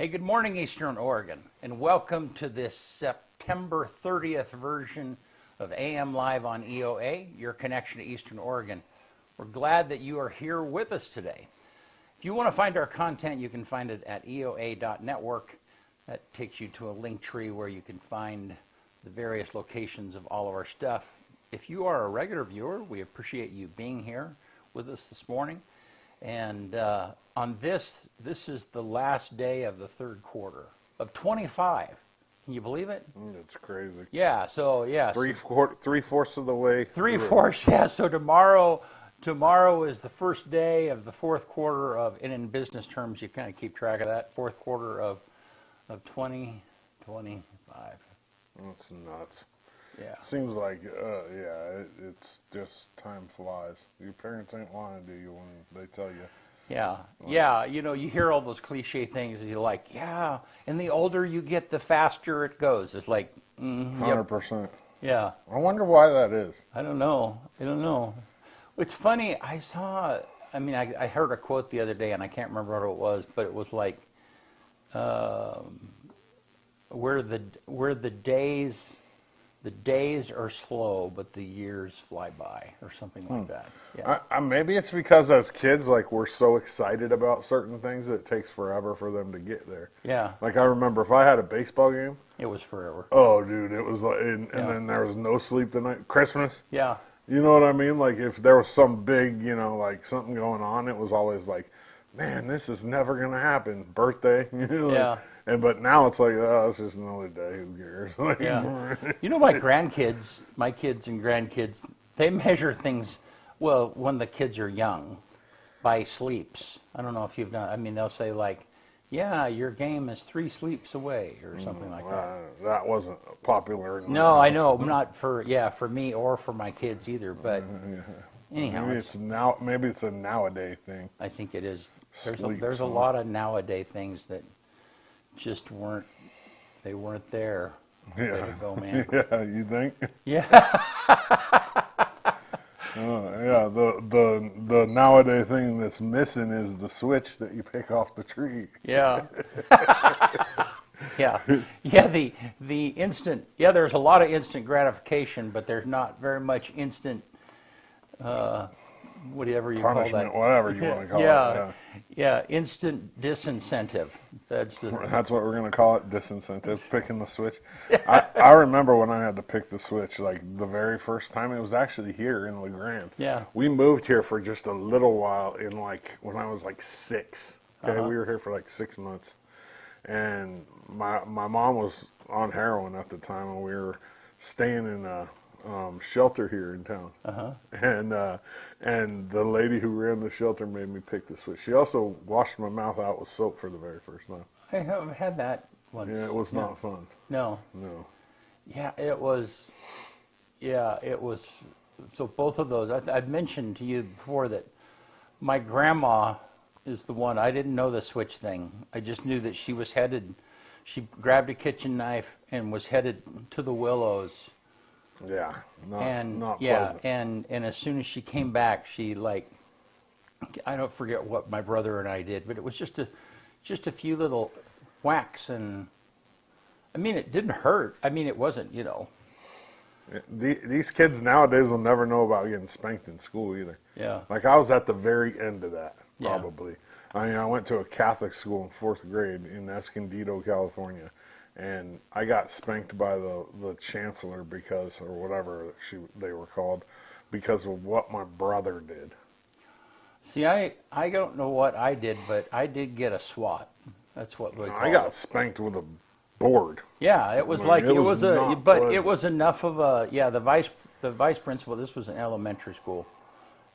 Hey, good morning, Eastern Oregon, and welcome to this September 30th version of AM Live on EOA, your connection to Eastern Oregon. We're glad that you are here with us today. If you want to find our content, you can find it at eoa.network. That takes you to a link tree where you can find the various locations of all of our stuff. If you are a regular viewer, we appreciate you being here with us this morning. And on this is the last day of the third quarter of 25. Can you believe it? It's crazy. Yeah. So yeah. Three-fourths of the way. Three-fourths. Yeah. So tomorrow is the first day of the fourth quarter of, and in business terms, you kind of keep track of that fourth quarter of 2025. That's nuts. Yeah. Seems like, it's just time flies. Your parents ain't lying to you when they tell you. Yeah, yeah. You know, you hear all those cliche things. You're like, yeah. And the older you get, the faster it goes. It's like, 100%. Yep. Yeah. I wonder why that is. I don't know. It's funny. I heard a quote the other day, and I can't remember what it was, but it was like, where the days are slow, but the years fly by, or something like that. Yeah. Maybe it's because as kids, like, we're so excited about certain things that it takes forever for them to get there. Yeah. Like, I remember if I had a baseball game. It was forever. Oh, dude, it was like, and then there was no sleep the night. Christmas. Yeah. You know what I mean? Like, if there was some big, like, something going on, it was always like, man, this is never going to happen. Birthday. Yeah. But now it's like, oh, it's just another day. Who cares? Like, Yeah. My kids and grandkids, they measure things, well, when the kids are young, by sleeps. I don't know if you've done, they'll say like, yeah, your game is 3 sleeps away, or something like that. That wasn't popular. No, I know, not for me or for my kids either, but anyhow. Maybe it's a nowadays thing. I think it is. There's a lot of nowadays things that just weren't there. Yeah. Way to go, man. Yeah, you think? Yeah. The nowadays thing that's missing is the switch that you pick off the tree. Yeah. Yeah. Yeah, the instant, there's a lot of instant gratification, but there's not very much instant whatever you punishment, call that. whatever you want to call it. Yeah, instant disincentive. That's what we're going to call it, disincentive, picking the switch. I remember when I had to pick the switch, like the very first time. It was actually here in LeGrand. Yeah. We moved here for just a little while when I was like 6. Okay, we were here for like 6 months. And my mom was on heroin at the time, and we were staying in a shelter here in town. And the lady who ran the shelter made me pick the switch. She also washed my mouth out with soap for the very first time. I haven't had that once. Yeah, it was not fun. No. Yeah, it was. So both of those. I've mentioned to you before that my grandma is the one. I didn't know the switch thing. I just knew that she was headed. She grabbed a kitchen knife and was headed to the Willows. Yeah, not pleasant. And as soon as she came back, she I don't forget what my brother and I did, but it was just a few little whacks, and it didn't hurt. It wasn't, These kids nowadays will never know about getting spanked in school either. Yeah. Like, I was at the very end of that, Yeah. probably. I went to a Catholic school in 4th grade in Escondido, California. And I got spanked by the chancellor or whatever they were called, because of what my brother did. See, I don't know what I did, but I did get a SWAT. That's what we call it. I got spanked with a board. Yeah, it was it was enough of the vice principal. This was an elementary school,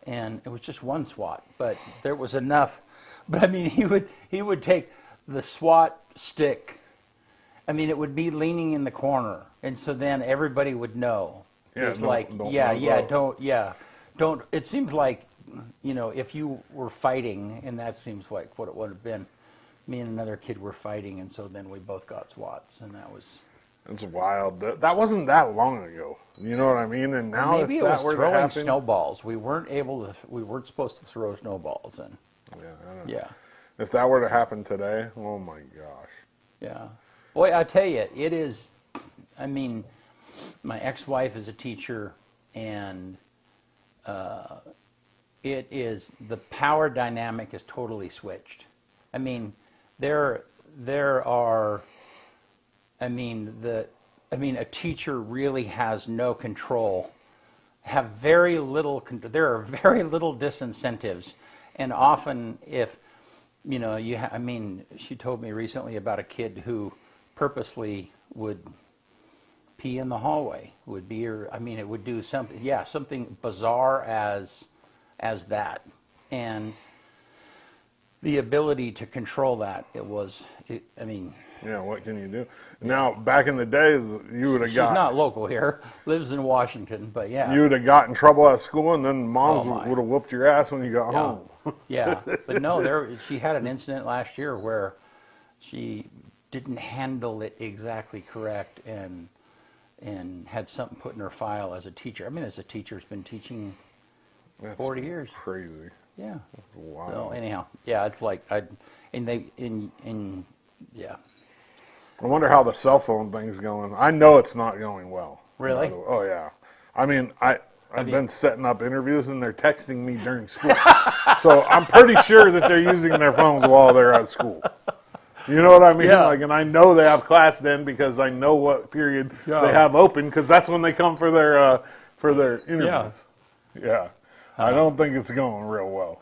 and it was just one SWAT, but there was enough. But he would take the SWAT stick. It would be leaning in the corner, and so then everybody would know. Yeah, it's don't. It seems like, if you were fighting, and that seems like what it would have been. Me and another kid were fighting, and so then we both got SWATs, and that was. It's wild. That wasn't that long ago. You know what I mean? And now maybe it was throwing snowballs. We weren't supposed to throw snowballs, and I don't know. If that were to happen today, oh my gosh. Yeah. Boy, I tell you, it is, I mean, my ex-wife is a teacher, and it is, the power dynamic is totally switched. I mean, there are, a teacher really has no control, have very little, there are very little disincentives, and often if, she told me recently about a kid who purposely would pee in the hallway, would be, it would do something, something bizarre as that. And the ability to control that, yeah, what can you do? Now, back in the days, you would have got... She's not local here, lives in Washington, but yeah. You would have got in trouble at school, and then moms would have whooped your ass when you got home. Yeah, but no, she had an incident last year where she didn't handle it exactly correct and had something put in her file as a teacher. As a teacher, has been teaching 40 years. Crazy. Yeah. Wow. So anyhow, yeah, it's like yeah. I wonder how the cell phone thing's going. I know it's not going well. Really? Oh yeah. I've been setting up interviews, and they're texting me during school. So I'm pretty sure that they're using their phones while they're at school. You know what I mean? Yeah. And I know they have class then because I know what period they have open, because that's when they come for their interviews. Yeah. I don't think it's going real well.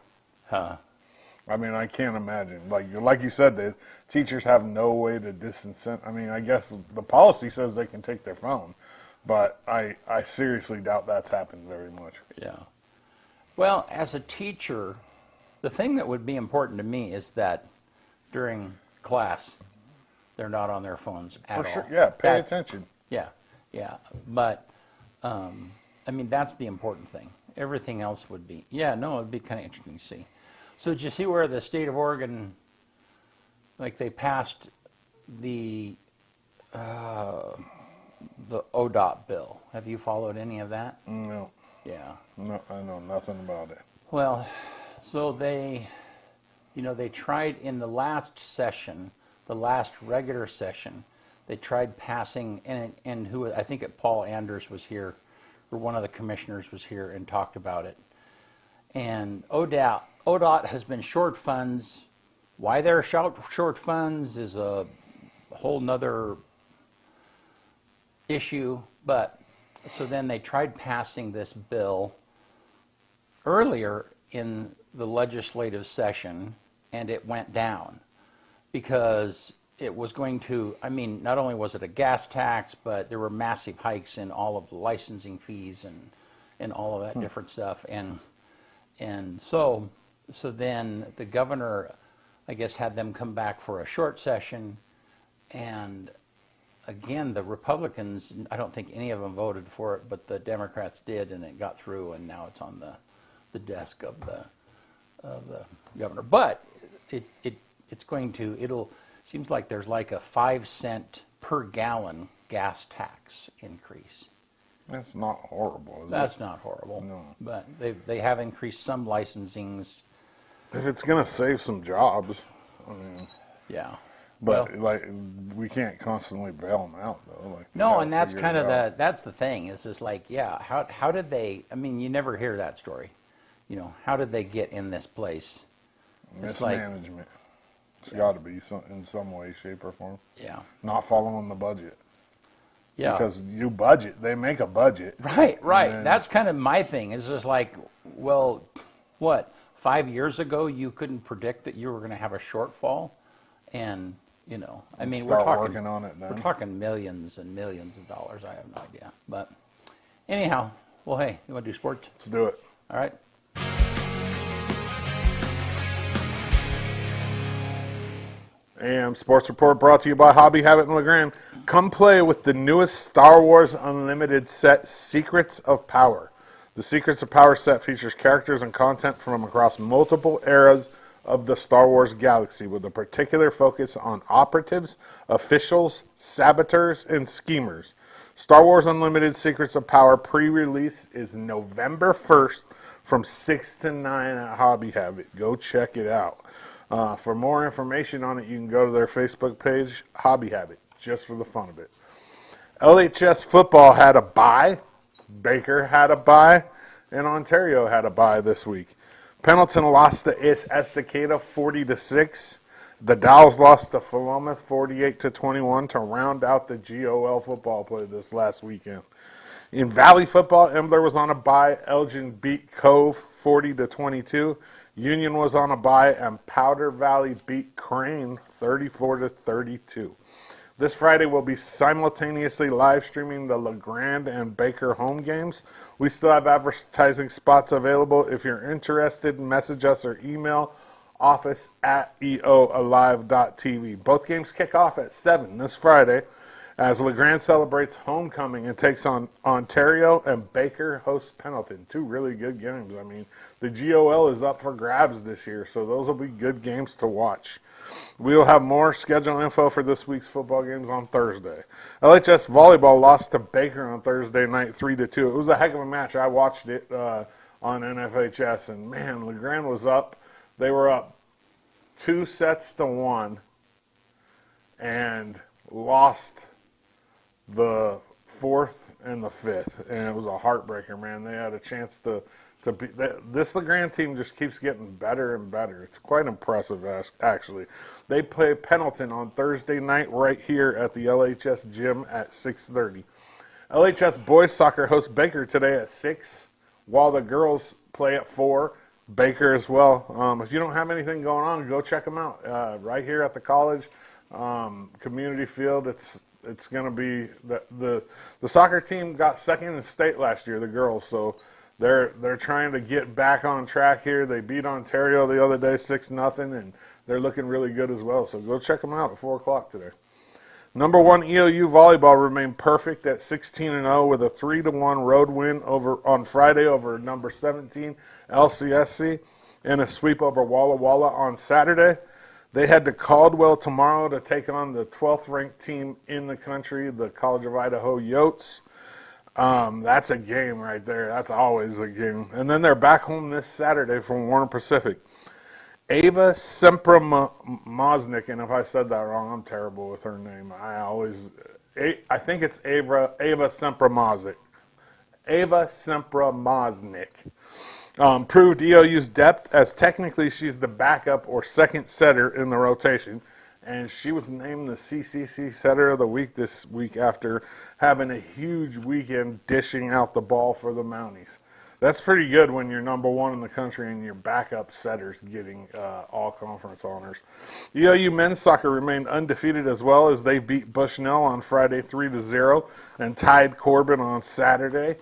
I can't imagine. Like you said, the teachers have no way to disincent. I guess the policy says they can take their phone, but I seriously doubt that's happened very much. Yeah. Well, as a teacher, the thing that would be important to me is that during class, they're not on their phones at all. Sure. Yeah, pay attention. Yeah, yeah. But, that's the important thing. Everything else would be, it'd be kind of interesting to see. So did you see where the state of Oregon, they passed the ODOT bill? Have you followed any of that? No. Yeah. No, I know nothing about it. Well, so they tried in the last session, the last regular session, they tried passing, and I think Paul Anders was here, or one of the commissioners was here and talked about it. And ODOT has been short funds. Why they're short funds is a whole nother issue. But so then they tried passing this bill earlier in the legislative session, and it went down because it was going to, not only was it a gas tax, but there were massive hikes in all of the licensing fees and all of that different stuff. And so then the governor, I guess, had them come back for a short session, and again, the Republicans, I don't think any of them voted for it, but the Democrats did, and it got through, and now it's on the desk of the governor. But seems like there's like a 5-cent per gallon gas tax increase. That's not horrible, is it? That's not horrible. No. But they have increased some licensings. If it's going to save some jobs, Yeah. But we can't constantly bail them out, though. No, and that's kind of that's the thing. It's just how did they? You never hear that story. How did they get in this place? It's management. It's got to be in some way, shape, or form. Yeah. Not following the budget. Yeah. Because you budget, they make a budget. Right. That's kind of my thing. It's just well, what? 5 years ago, you couldn't predict that you were going to have a shortfall, and we're working on it then. We're talking millions and millions of dollars. I have no idea. But anyhow, well, hey, you want to do sports? Let's do it. All right. AM Sports Report brought to you by Hobby Habit and LeGrand. Come play with the newest Star Wars Unlimited set, Secrets of Power. The Secrets of Power set features characters and content from across multiple eras of the Star Wars galaxy, with a particular focus on operatives, officials, saboteurs, and schemers. Star Wars Unlimited Secrets of Power pre-release is November 1st from 6 to 9 at Hobby Habit. Go check it out. For more information on it, you can go to their Facebook page, Hobby Habit, just for the fun of it. LHS football had a bye. Baker had a bye. And Ontario had a bye this week. Pendleton lost to Estacada 40-6. The Dowls lost to Philomath 48-21 to round out the GOL football play this last weekend. In Valley football, Embler was on a bye. Elgin beat Cove 40-22. Union was on a bye, and Powder Valley beat Crane 34-32. This Friday, we'll be simultaneously live streaming the LeGrand and Baker home games. We still have advertising spots available. If you're interested, message us or email office@eoalive.tv. Both games kick off at 7 this Friday as LeGrand celebrates homecoming and takes on Ontario, and Baker hosts Pendleton. Two really good games. I mean, the GOL is up for grabs this year, so those will be good games to watch. We will have more schedule info for this week's football games on Thursday. LHS volleyball lost to Baker on Thursday night 3-2. It was a heck of a match. I watched it on NFHS, and man, LeGrand was up. They were up 2-1 and lost the fourth and the fifth, and it was a heartbreaker, man. They had a chance to be. This LeGrand team just keeps getting better and better. It's quite impressive, actually. They play Pendleton on Thursday night right here at the LHS gym at 6:30. LHS boys soccer hosts Baker today at 6, while the girls play at 4. Baker as well. If you don't have anything going on, go check them out. Right here at the college community field. It's going to be the soccer team got second in state last year, the girls, so they're trying to get back on track here. They beat Ontario the other day 6-0, and they're looking really good as well. So go check them out at 4 o'clock today. Number 1 EOU volleyball remained perfect at 16-0 with a 3-1 road win on Friday over number 17 LCSC and a sweep over Walla Walla on Saturday. They head to Caldwell tomorrow to take on the 12th ranked team in the country, the College of Idaho Yotes. That's a game right there. That's always a game. And then they're back home this Saturday from Warner Pacific. Ava Sempromoznik, and if I said that wrong, I'm terrible with her name. I think it's Ava Sempromoznik. Ava Sempromoznik. Proved EOU's depth, as technically she's the backup or second setter in the rotation, and she was named the CCC Setter of the Week this week after having a huge weekend dishing out the ball for the Mounties. That's pretty good when you're number 1 in the country and your backup setter's getting all conference honors. EOU men's soccer remained undefeated as well as they beat Bushnell on Friday 3-0 and tied Corbin on Saturday.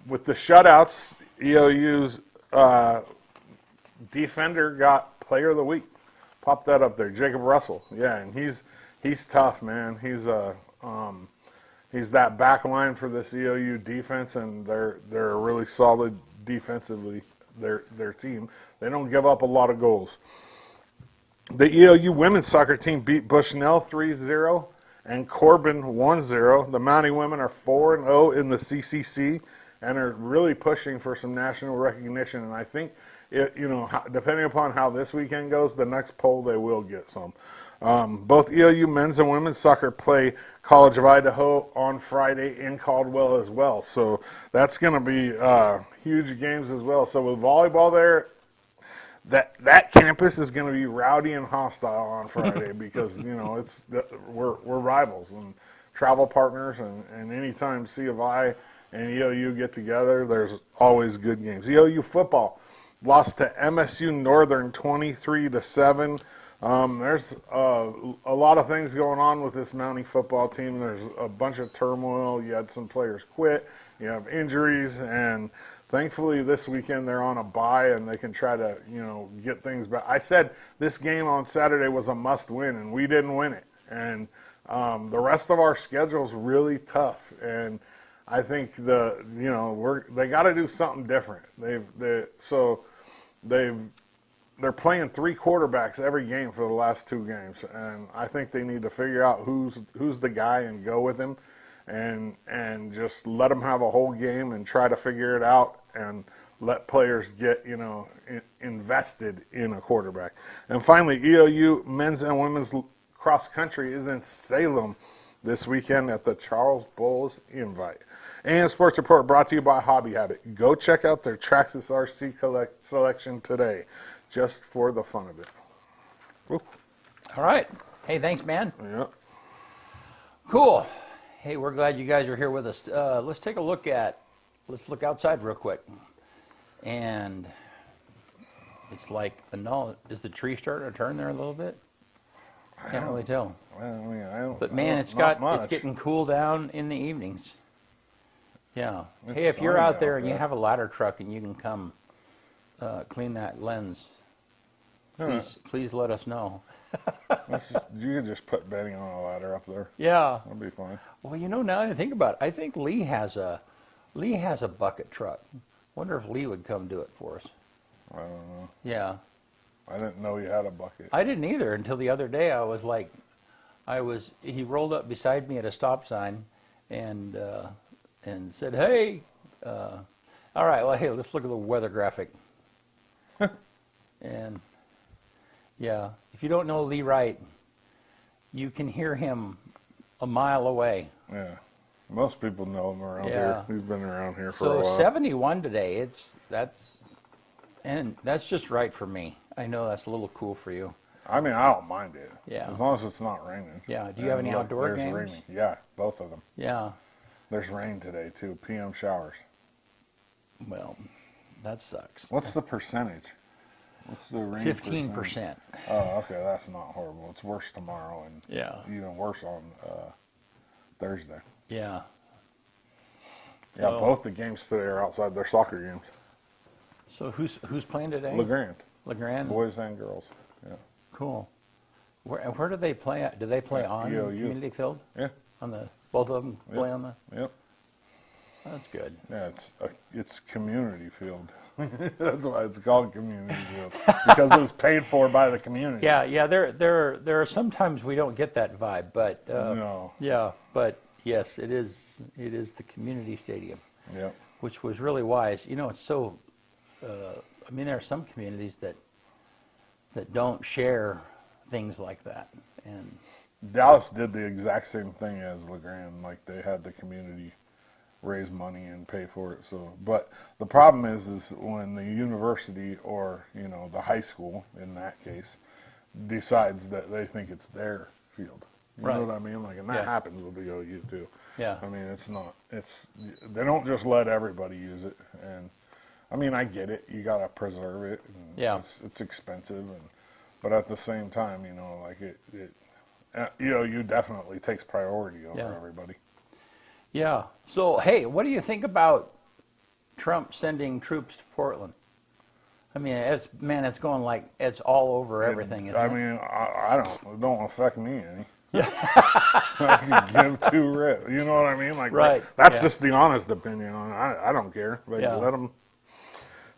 With the shutouts, EOU's defender got Player of the Week. Pop that up there, Jacob Russell. Yeah, and he's tough, man. He's that back line for this EOU defense, and they're really solid defensively. Their team. They don't give up a lot of goals. The EOU women's soccer team beat Bushnell 3-0 and Corbin 1-0. The Mountie women are 4-0 in the CCC and are really pushing for some national recognition. And I think, depending upon how this weekend goes, the next poll they will get some. Both EOU men's and women's soccer play College of Idaho on Friday in Caldwell as well. So that's going to be huge games as well. So with volleyball there, that campus is going to be rowdy and hostile on Friday because we're rivals and travel partners, and anytime C of I and EOU get together, there's always good games. EOU football lost to MSU Northern 23-7. There's a lot of things going on with this Mountie football team. There's a bunch of turmoil. You had some players quit. You have injuries, and thankfully this weekend they're on a bye and they can try to get things back. I said this game on Saturday was a must-win, and we didn't win it. And the rest of our schedule is really tough, and I think they got to do something different. They're playing 3 quarterbacks every game for the last 2 games, and I think they need to figure out who's the guy and go with him, and just let them have a whole game and try to figure it out and let players get, invested in a quarterback. And finally, EOU men's and women's cross country is in Salem this weekend at the Charles Bowles Invite. And Sports Report brought to you by Hobby Habit. Go check out their Traxxas RC selection today, just for the fun of it. Ooh. All right. Hey, thanks, man. Yeah. Cool. Hey, we're glad you guys are here with us. Let's look outside real quick. And it's like, is the tree starting to turn there a little bit? Can't really tell. Well, but man, it's getting cool down in the evenings. Yeah. Hey, if you're out there and you have a ladder truck and you can come clean that lens, please let us know. You can just put Benny on a ladder up there. Yeah. That'll be fine. Well, now that I think about it, I think Lee has a bucket truck. Wonder if Lee would come do it for us. I don't know. Yeah. I didn't know you had a bucket. I didn't either until the other day. He rolled up beside me at a stop sign and said, "Hey, all right, well, hey, let's look at the weather graphic." And yeah, if you don't know Lee Wright, you can hear him a mile away. Yeah. Most people know him around here. He's been around here for a while. So 71 today. That's just right for me. I know that's a little cool for you. I mean, I don't mind it. Yeah. As long as it's not raining. Yeah. Do you have any outdoor games? Raining. Yeah, both of them. Yeah. There's rain today too. PM showers. Well, that sucks. What's the percentage? What's the rain? 15%. Oh, okay. That's not horrible. It's worse tomorrow and even worse on Thursday. Yeah. Yeah, both the games today are outside. They're soccer games. So who's playing today? LeGrand. Boys and girls. Yeah. Cool. Where do they play at? Do they play on EOU. Community Field? Yeah. Both of them play on the? Yep. That's good. Yeah, it's Community Field. That's why it's called Community Field, because it was paid for by the community. Yeah. There are sometimes we don't get that vibe, but no. Yeah, but yes, it is the community stadium. Yep. Which was really wise. It's so. There are some communities that don't share things like that, and Dallas did the exact same thing as LeGrand. Like, they had the community raise money and pay for it. So, but the problem is when the university or the high school in that case decides that they think it's their field. You know what I mean? Like, and that happens with the OU too. Yeah. I mean, they don't just let everybody use it, and I mean, I get it. You gotta preserve it. And it's expensive, but at the same time, you definitely takes priority over everybody. Yeah. So, hey, what do you think about Trump sending troops to Portland? I mean, it's going like it's all over everything. Isn't it? It don't affect me any. Yeah. I can give two rips. You know what I mean? Like, right. That's just the honest opinion on it. I don't care. Like, let them.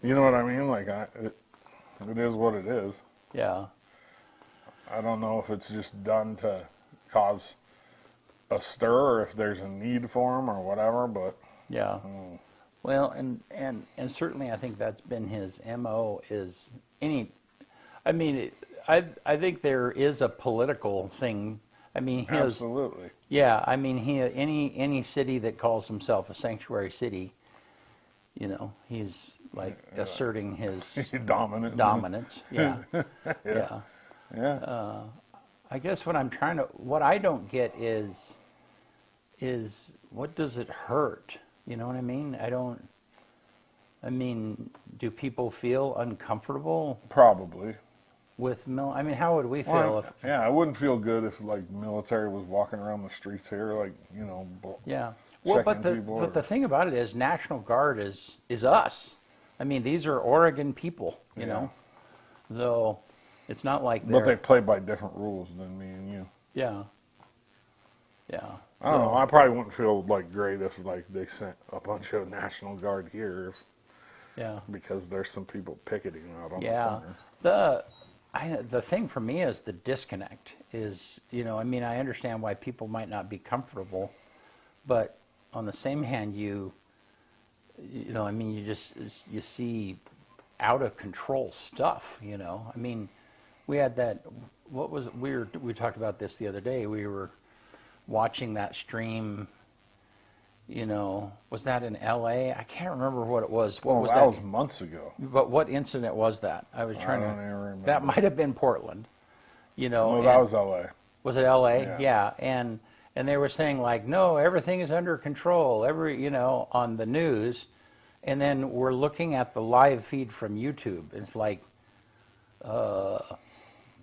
You know what I mean? Like, it is what it is. Yeah. I don't know if it's just done to cause a stir or if there's a need for them or whatever, but yeah. Well, and certainly I think that's been his MO is I think there is a political thing. I mean, absolutely. Yeah, I mean, any city that calls himself a sanctuary city, he's like asserting his dominance. Yeah. Yeah. I guess what I don't get is what does it hurt? You know what I mean? Do people feel uncomfortable? Probably. With how would we feel if? Yeah, I wouldn't feel good if military was walking around the streets here, Yeah. Well, but the thing about it is, National Guard is us. I mean, these are Oregon people, you know. Though it's not like but they play by different rules than me and you. Yeah. Yeah. I don't know. I probably wouldn't feel great if they sent a bunch of National Guard here. Because there's some people picketing out on the corner. The thing for me is the disconnect is, I understand why people might not be comfortable, but on the same hand, you know, I mean, you see out of control stuff, you know. I mean, we had that, we talked about this the other day. We were watching that stream, you know, was that in LA? I can't remember what it was. What was that? That was months ago. But what incident was that? I was trying I don't even remember. That might have been Portland, you know. No, that was LA. Was it LA? Yeah. And they were saying like, no, everything is under control, you know, on the news. And then we're looking at the live feed from YouTube. It's like,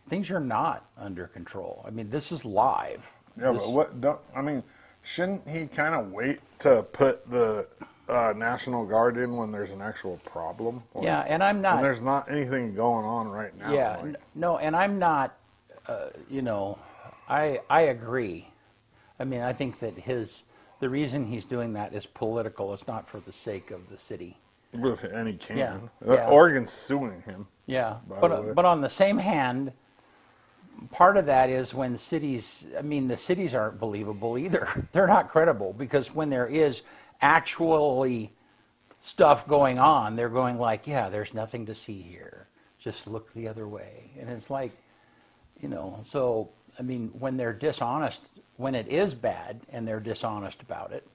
things are not under control. I mean, this is live. Yeah, but shouldn't he kind of wait to put the National Guard in when there's an actual problem? Yeah, and I'm not. When there's not anything going on right now. Yeah, no, and I'm not, you know, I agree. I mean, I think that the reason he's doing that is political. It's not for the sake of the city. And he can. Yeah. Oregon's suing him. Yeah, but on the same hand, part of that is when cities, I mean, the cities aren't believable either. They're not credible because when there is actually stuff going on, they're going like, yeah, there's nothing to see here. Just look the other way. And it's like, you know, so, I mean, when they're dishonest, when it is bad and they're dishonest about it,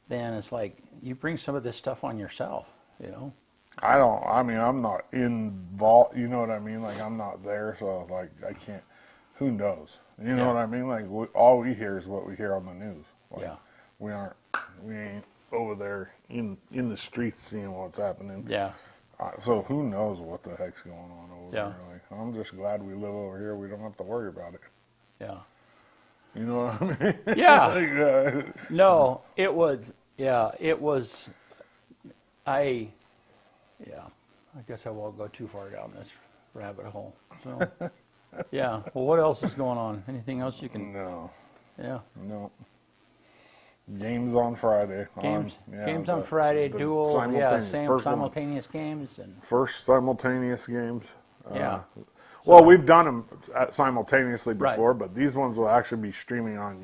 then it's like, you bring some of this stuff on yourself, you know? I'm not involved, you know what I mean? Like, I'm not there, so, like, I can't, who knows? You know what I mean? Like, all we hear is what we hear on the news. Like, we ain't over there in the streets seeing what's happening. Yeah. So who knows what the heck's going on over Yeah. there? Like, I'm just glad we live over here. We don't have to worry about it. Yeah. You know what I mean? Yeah. Like, No, it was, I guess I won't go too far down this rabbit hole. So, yeah. Well, what else is going on? Anything else you can? No. Yeah. No. Games on Friday. Games on Friday, dual, simultaneous games. First simultaneous games. Yeah. Well, we've done them simultaneously before, Right. but these ones will actually be streaming on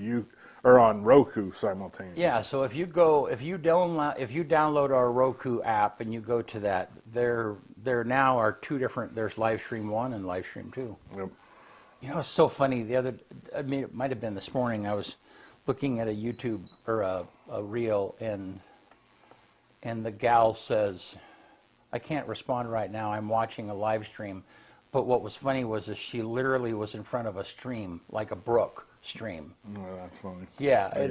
Roku simultaneously. Yeah. So if you download our Roku app and you go to that, there now are two different. There's Live Stream 1 and Live Stream 2. Yep. You know, it's so funny. It might have been this morning. I was looking at a YouTube or a reel, and the gal says, "I can't respond right now. I'm watching a live stream." But what was funny was she literally was in front of a stream, like a brook stream. Oh, that's funny. Yeah, Like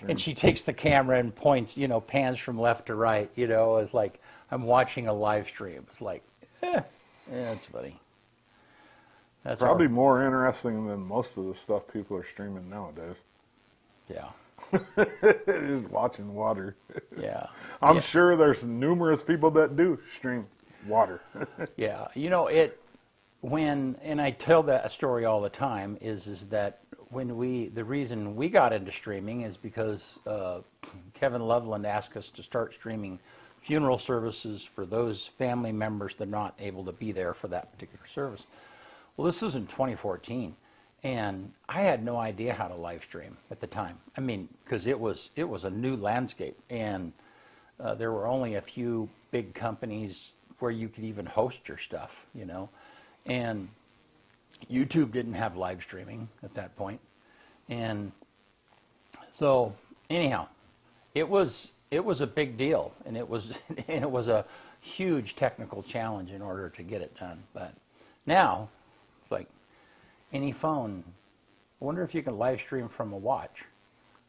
and she takes the camera and points, you know, pans from left to right. You know, it's like I'm watching a live stream. It's like, yeah, it's funny. That's probably more interesting than most of the stuff people are streaming nowadays. Yeah. Just watching water. Yeah. I'm sure there's numerous people that do stream water. Yeah. You know, and I tell that story all the time is that the reason we got into streaming is because Kevin Loveland asked us to start streaming funeral services for those family members that are not able to be there for that particular service. Well, this was in 2014, and I had no idea how to live stream at the time. I mean, because it was a new landscape, and there were only a few big companies where you could even host your stuff, you know, and YouTube didn't have live streaming at that point, and so anyhow, it was a big deal, and it was a huge technical challenge in order to get it done, but now. It's like any phone. I wonder if you can live stream from a watch.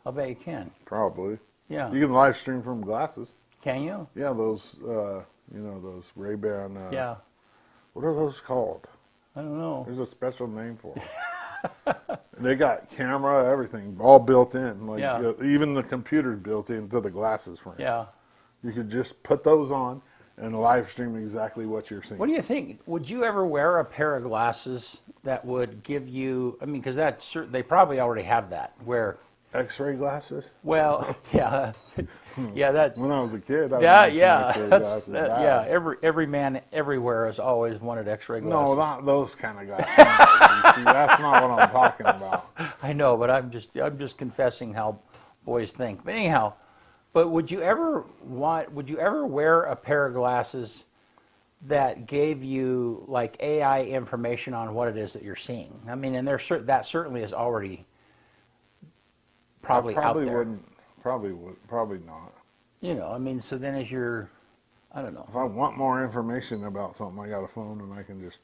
I'll bet you can. Probably. Yeah. You can live stream from glasses. Can you? Yeah, those those Ray-Ban. Yeah. What are those called? I don't know. There's a special name for them. They got camera, everything, all built in. Like even the computer's built into the glasses frame. Yeah. You could just put those on and live stream exactly what you're seeing. What do you think? Would you ever wear a pair of glasses that would give you? I mean, because they probably already have that. Where X-ray glasses? Well, yeah, yeah. That's when I was a kid. Every man everywhere has always wanted X-ray glasses. No, not those kind of glasses. See, that's not what I'm talking about. I know, but I'm just confessing how boys think. But anyhow, But would you ever wear a pair of glasses that gave you like AI information on what it is that you're seeing? I mean, and that certainly is already probably out there. Probably not. You know, I mean, so then as you're, I don't know. If I want more information about something, I got a phone and I can just.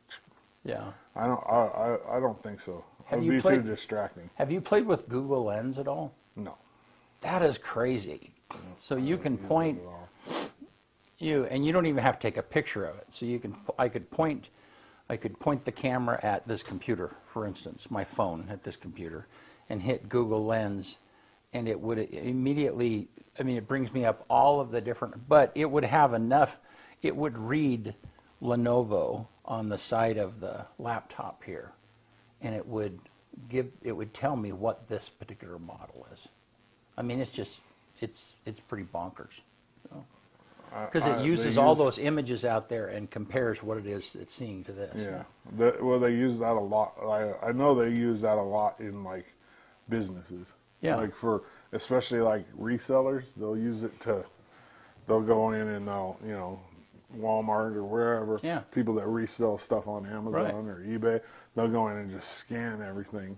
Yeah. I don't think so. It would be too distracting. Have you played with Google Lens at all? No. That is crazy. So you can point and you don't even have to take a picture of it. So I could point the camera at this computer, for instance, my phone at this computer, and hit Google Lens, and it would immediately, I mean, it brings me up all of the different, but it would have enough, it would read Lenovo on the side of the laptop here, and it would tell me what this particular model is. I mean, it's pretty bonkers. Because it uses all those images out there and compares what it is it's seeing to this. Yeah. Well, they use that a lot. I know they use that a lot in like businesses. Yeah. Like especially like resellers, they'll use it they'll go in and Walmart or wherever. Yeah. People that resell stuff on Amazon Right. or eBay, they'll go in and just scan everything.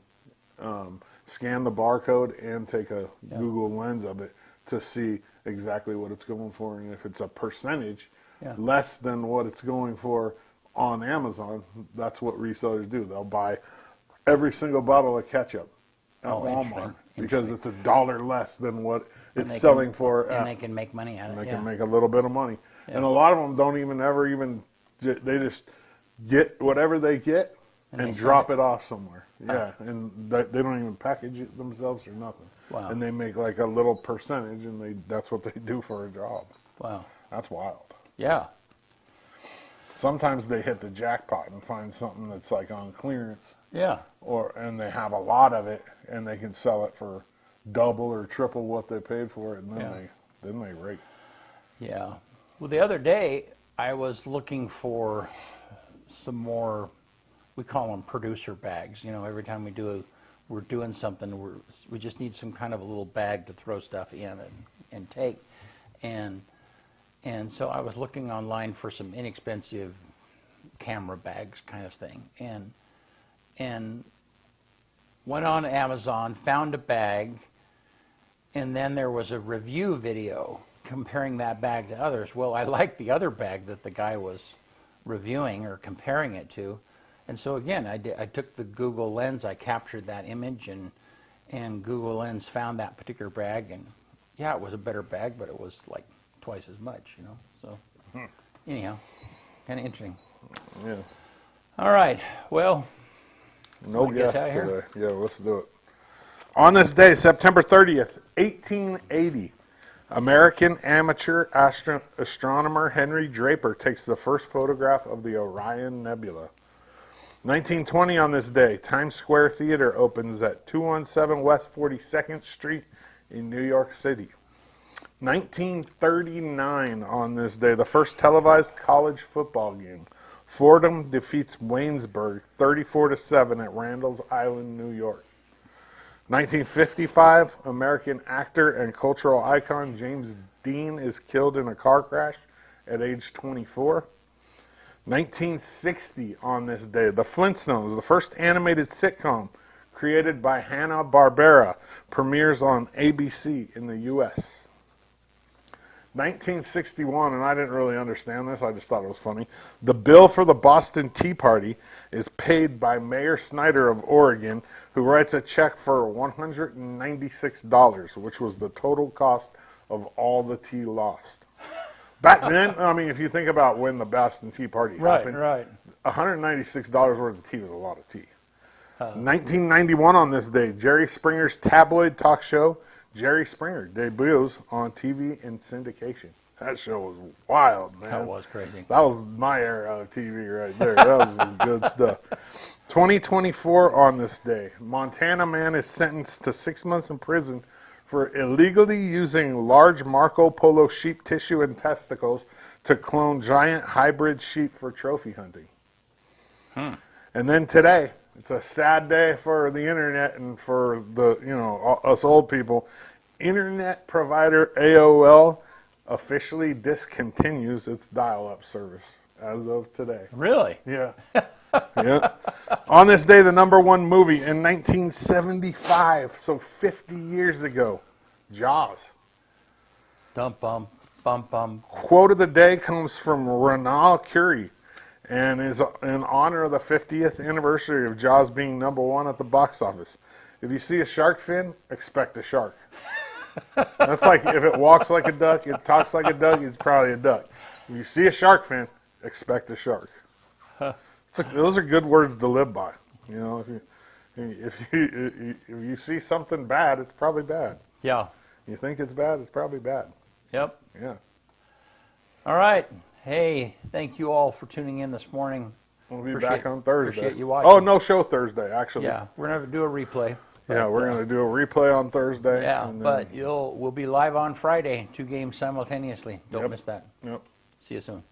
Scan the barcode and take a Google Lens of it to see exactly what it's going for, and if it's a percentage less than what it's going for on Amazon, that's what resellers do. They'll buy every single bottle of ketchup at Walmart because it's $1 less than what it's selling for. And they can make money out of it. They can make a little bit of money. Yeah. And a lot of them don't they just get whatever they get and drop it off somewhere. Yeah, and they don't even package it themselves or nothing. Wow. And they make like a little percentage, and that's what they do for a job. Wow. That's wild. Yeah. Sometimes they hit the jackpot and find something that's like on clearance. Yeah. And they have a lot of it, and they can sell it for double or triple what they paid for it, and then they rake. Yeah. Well, the other day I was looking for some more. We call them producer bags. You know, every time we're doing something, we just need some kind of a little bag to throw stuff in and take. And so I was looking online for some inexpensive camera bags kind of thing. And went on Amazon, found a bag, and then there was a review video comparing that bag to others. Well, I liked the other bag that the guy was reviewing or comparing it to. And so again, I took the Google Lens, I captured that image, and Google Lens found that particular bag, and yeah, it was a better bag, but it was like twice as much, you know. So anyhow, kind of interesting. Yeah. All right. Well, no guests today. Yeah, let's do it. On this day, September 30th, 1880, American amateur astronomer Henry Draper takes the first photograph of the Orion Nebula. 1920 on this day, Times Square Theater opens at 217 West 42nd Street in New York City. 1939 on this day, the first televised college football game. Fordham defeats Waynesburg 34-7 at Randall's Island, New York. 1955, American actor and cultural icon James Dean is killed in a car crash at age 24. 1960 on this day, The Flintstones, the first animated sitcom created by Hanna-Barbera, premieres on ABC in the U.S. 1961, and I didn't really understand this, I just thought it was funny. The bill for the Boston Tea Party is paid by Mayor Snyder of Oregon, who writes a check for $196, which was the total cost of all the tea lost. Back then, I mean, if you think about when the Boston Tea Party happened, $196 worth of tea was a lot of tea. 1991 on this day, Jerry Springer's tabloid talk show, Jerry Springer, debuts on TV in syndication. That show was wild, man. That was crazy. That was my era of TV right there. That was some good stuff. 2024 on this day, Montana man is sentenced to 6 months in prison for illegally using large Marco Polo sheep tissue and testicles to clone giant hybrid sheep for trophy hunting. And then today, it's a sad day for the internet and for the us old people. internet provider AOL officially discontinues its dial-up service as of today. Really? Yeah. Yeah. On this day, the #1 movie in 1975, so 50 years ago, Jaws. Dum bum bum bum. Quote of the day comes from Ronald Curry and is in honor of the 50th anniversary of Jaws being #1 at the box office. If you see a shark fin, expect a shark. That's like if it walks like a duck, it talks like a duck, it's probably a duck. If you see a shark fin, expect a shark. Those are good words to live by. You know, if you see something bad, it's probably bad. Yeah. You think it's bad, it's probably bad. Yep. Yeah. All right. Hey, thank you all for tuning in this morning. We'll be back on Thursday. Appreciate you watching. Oh, no show Thursday, actually. Yeah, we're gonna do a replay. Yeah, we're going to do a replay on Thursday. Yeah, and then, but we'll be live on Friday, 2 games simultaneously. Don't miss that. Yep. See you soon.